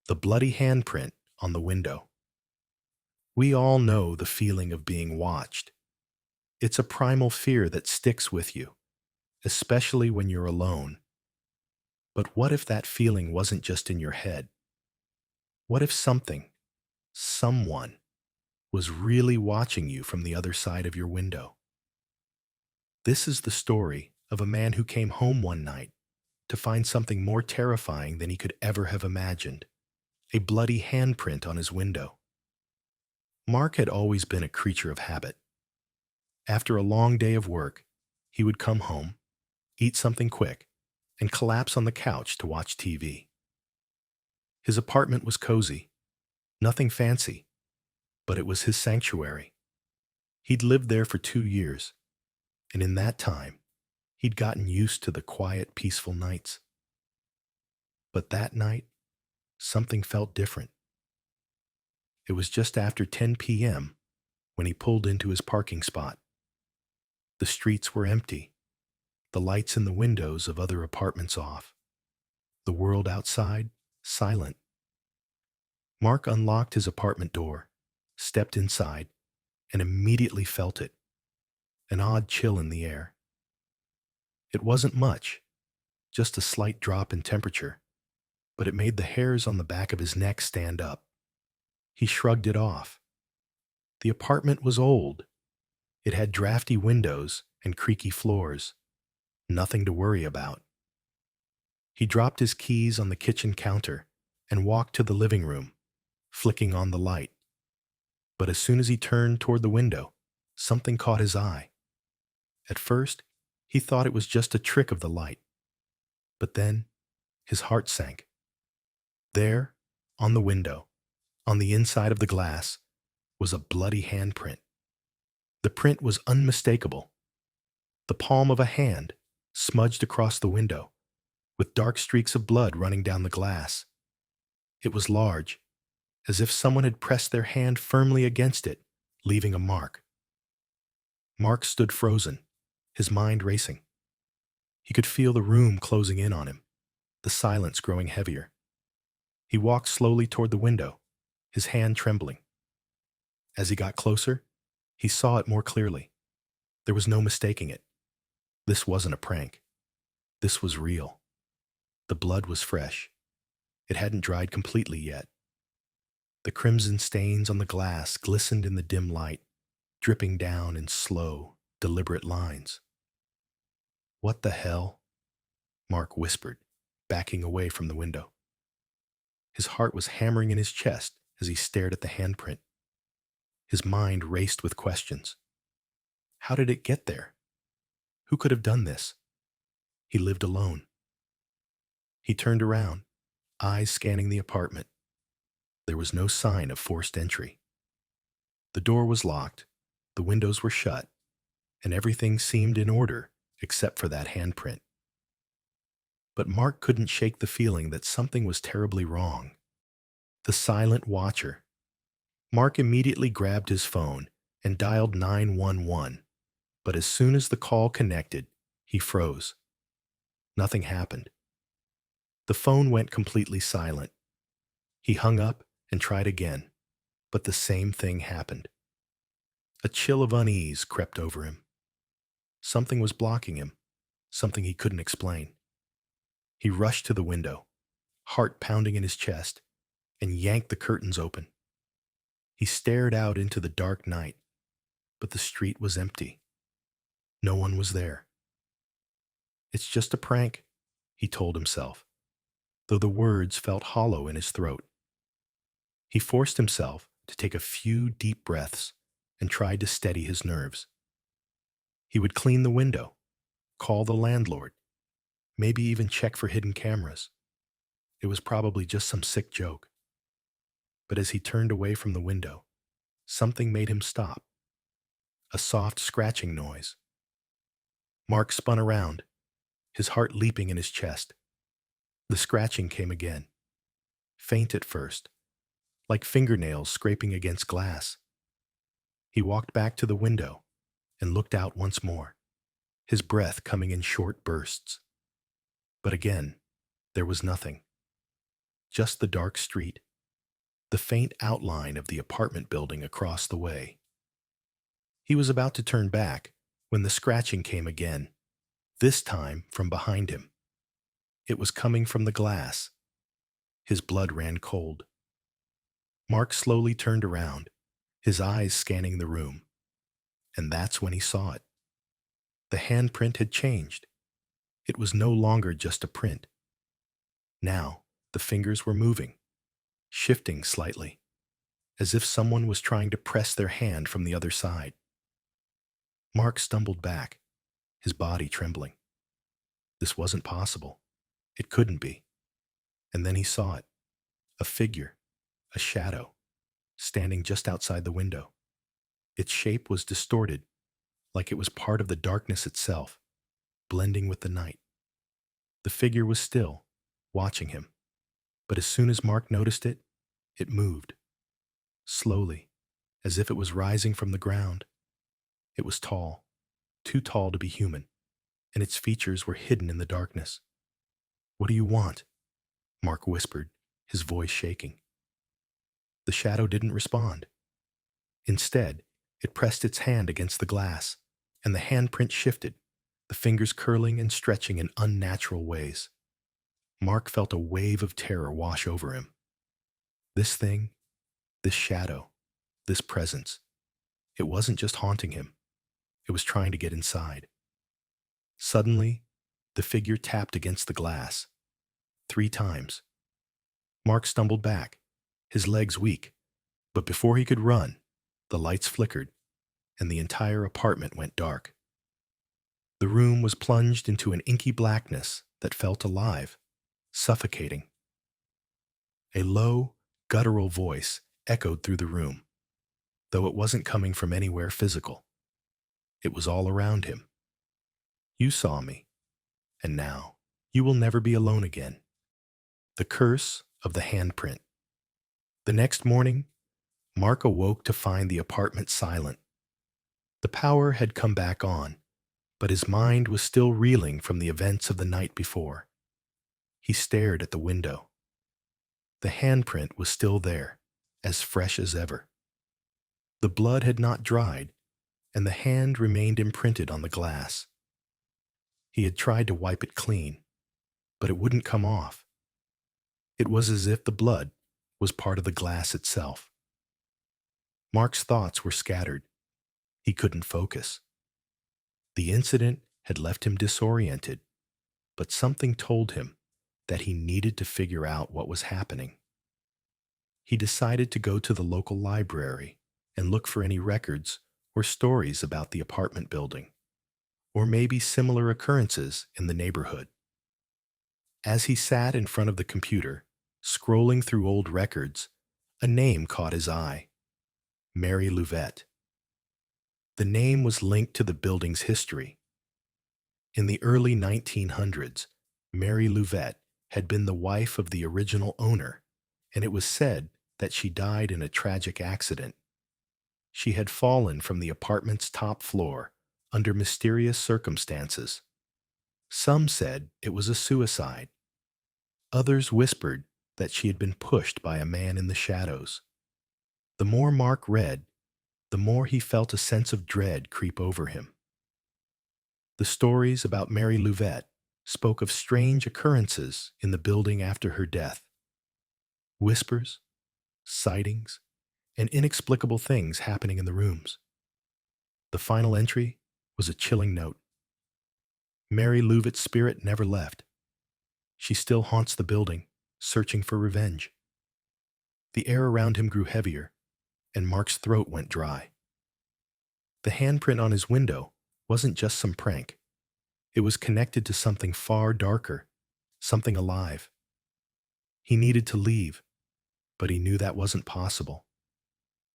The bloody handprint on the window. We all know the feeling of being watched. It's a primal fear that sticks with you, especially when you're alone. But what if that feeling wasn't just in your head? What if someone, was really watching you from the other side of your window? This is the story of a man who came home one night to find something more terrifying than he could ever have imagined: a bloody handprint on his window. Mark had always been a creature of habit. After a long day of work, he would come home, eat something quick, and collapse on the couch to watch TV. His apartment was cozy, nothing fancy, but it was his sanctuary. He'd lived there for 2 years, and in that time, he'd gotten used to the quiet, peaceful nights. But that night, something felt different. It was just after 10 p.m. when he pulled into his parking spot. The streets were empty, the lights in the windows of other apartments off, the world outside silent. Mark unlocked his apartment door, stepped inside, and immediately felt it: an odd chill in the air. It wasn't much, just a slight drop in temperature, but it made the hairs on the back of his neck stand up. He shrugged it off. The apartment was old. It had drafty windows and creaky floors. Nothing to worry about. He dropped his keys on the kitchen counter and walked to the living room, flicking on the light. But as soon as he turned toward the window, something caught his eye. At first, he thought it was just a trick of the light. But then, his heart sank. There, on the window, on the inside of the glass, was a bloody handprint. The print was unmistakable. The palm of a hand, smudged across the window, with dark streaks of blood running down the glass. It was large, as if someone had pressed their hand firmly against it, leaving a mark. Mark stood frozen, his mind racing. He could feel the room closing in on him, the silence growing heavier. He walked slowly toward the window, his hand trembling. As he got closer, he saw it more clearly. There was no mistaking it. This wasn't a prank. This was real. The blood was fresh. It hadn't dried completely yet. The crimson stains on the glass glistened in the dim light, dripping down in slow, deliberate lines. "What the hell?" Mark whispered, backing away from the window. His heart was hammering in his chest as he stared at the handprint. His mind raced with questions. How did it get there? Who could have done this? He lived alone. He turned around, eyes scanning the apartment. There was no sign of forced entry. The door was locked, the windows were shut, and everything seemed in order except for that handprint. But Mark couldn't shake the feeling that something was terribly wrong. The silent watcher. Mark immediately grabbed his phone and dialed 911, but as soon as the call connected, he froze. Nothing happened. The phone went completely silent. He hung up and tried again, but the same thing happened. A chill of unease crept over him. Something was blocking him, something he couldn't explain. He rushed to the window, heart pounding in his chest, and yanked the curtains open. He stared out into the dark night, but the street was empty. No one was there. "It's just a prank," he told himself, though the words felt hollow in his throat. He forced himself to take a few deep breaths and tried to steady his nerves. He would clean the window, call the landlord, maybe even check for hidden cameras. It was probably just some sick joke. But as he turned away from the window, something made him stop. A soft scratching noise. Mark spun around, his heart leaping in his chest. The scratching came again. Faint at first, like fingernails scraping against glass. He walked back to the window and looked out once more, his breath coming in short bursts. But again, there was nothing. just the dark street, the faint outline of the apartment building across the way. He was about to turn back when the scratching came again, this time from behind him. It was coming from the glass. His blood ran cold. Mark slowly turned around, his eyes scanning the room, and that's when he saw it. The handprint had changed. It was no longer just a print. Now, the fingers were moving, shifting slightly, as if someone was trying to press their hand from the other side. Mark stumbled back, his body trembling. This wasn't possible. It couldn't be. And then he saw it. A figure, a shadow, standing just outside the window. Its shape was distorted, like it was part of the darkness itself, blending with the night. The figure was still, watching him. But as soon as Mark noticed it, it moved. Slowly, as if it was rising from the ground. It was tall, too tall to be human, and its features were hidden in the darkness. "What do you want?" Mark whispered, his voice shaking. The shadow didn't respond. Instead, it pressed its hand against the glass, and the handprint shifted, the fingers curling and stretching in unnatural ways. Mark felt a wave of terror wash over him. This thing, this shadow, this presence, it wasn't just haunting him. It was trying to get inside. Suddenly, the figure tapped against the glass. 3 times. Mark stumbled back, his legs weak, but before he could run, the lights flickered, and the entire apartment went dark. The room was plunged into an inky blackness that felt alive, suffocating. A low, guttural voice echoed through the room, though it wasn't coming from anywhere physical. It was all around him. "You saw me, and now you will never be alone again." The curse of the handprint. The next morning, Mark awoke to find the apartment silent. The power had come back on, but his mind was still reeling from the events of the night before. He stared at the window. The handprint was still there, as fresh as ever. The blood had not dried, and the hand remained imprinted on the glass. He had tried to wipe it clean, but it wouldn't come off. It was as if the blood was part of the glass itself. Mark's thoughts were scattered. He couldn't focus. The incident had left him disoriented, but something told him that he needed to figure out what was happening. He decided to go to the local library and look for any records or stories about the apartment building, or maybe similar occurrences in the neighborhood. As he sat in front of the computer, scrolling through old records, a name caught his eye: Mary Louvette. The name was linked to the building's history. In the early 1900s, Mary Louvette had been the wife of the original owner, and it was said that she died in a tragic accident. She had fallen from the apartment's top floor under mysterious circumstances. Some said it was a suicide. Others whispered that she had been pushed by a man in the shadows. The more Mark read, the more he felt a sense of dread creep over him. The stories about Mary Louvette spoke of strange occurrences in the building after her death. Whispers, sightings, and inexplicable things happening in the rooms. The final entry was a chilling note. Mary Louvette's spirit never left. She still haunts the building, searching for revenge. The air around him grew heavier, and Mark's throat went dry. The handprint on his window wasn't just some prank. It was connected to something far darker, something alive. He needed to leave, but he knew that wasn't possible.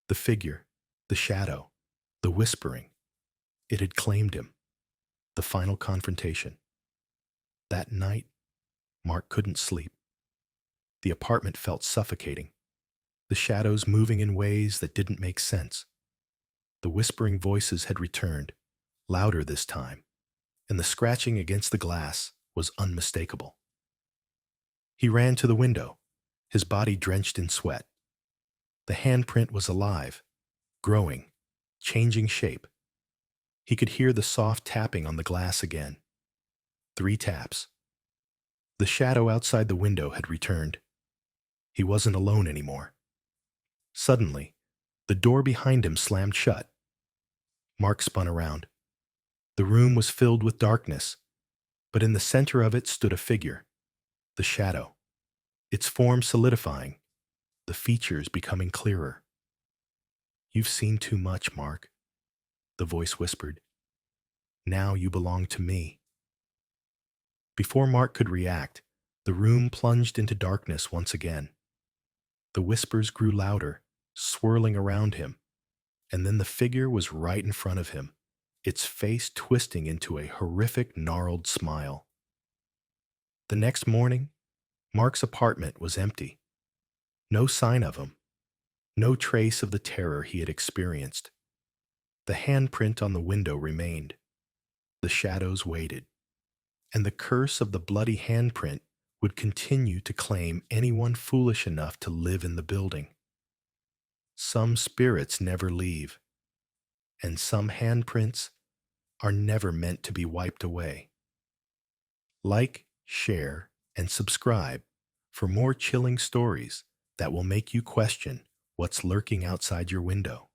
The figure, the shadow, the whispering, it had claimed him. The final confrontation. That night, Mark couldn't sleep. The apartment felt suffocating, the shadows moving in ways that didn't make sense. The whispering voices had returned, louder this time, and the scratching against the glass was unmistakable. He ran to the window, his body drenched in sweat. The handprint was alive, growing, changing shape. He could hear the soft tapping on the glass again. 3 taps. The shadow outside the window had returned. He wasn't alone anymore. Suddenly, the door behind him slammed shut. Mark spun around. The room was filled with darkness, but in the center of it stood a figure, the shadow, its form solidifying, the features becoming clearer. "You've seen too much, Mark," the voice whispered. "Now you belong to me." Before Mark could react, the room plunged into darkness once again. The whispers grew louder, swirling around him, and then the figure was right in front of him, its face twisting into a horrific, gnarled smile. The next morning, Mark's apartment was empty. No sign of him, no trace of the terror he had experienced. The handprint on the window remained. The shadows waited, and the curse of the bloody handprint would continue to claim anyone foolish enough to live in the building. Some spirits never leave, and some handprints are never meant to be wiped away. Like, share, and subscribe for more chilling stories that will make you question what's lurking outside your window.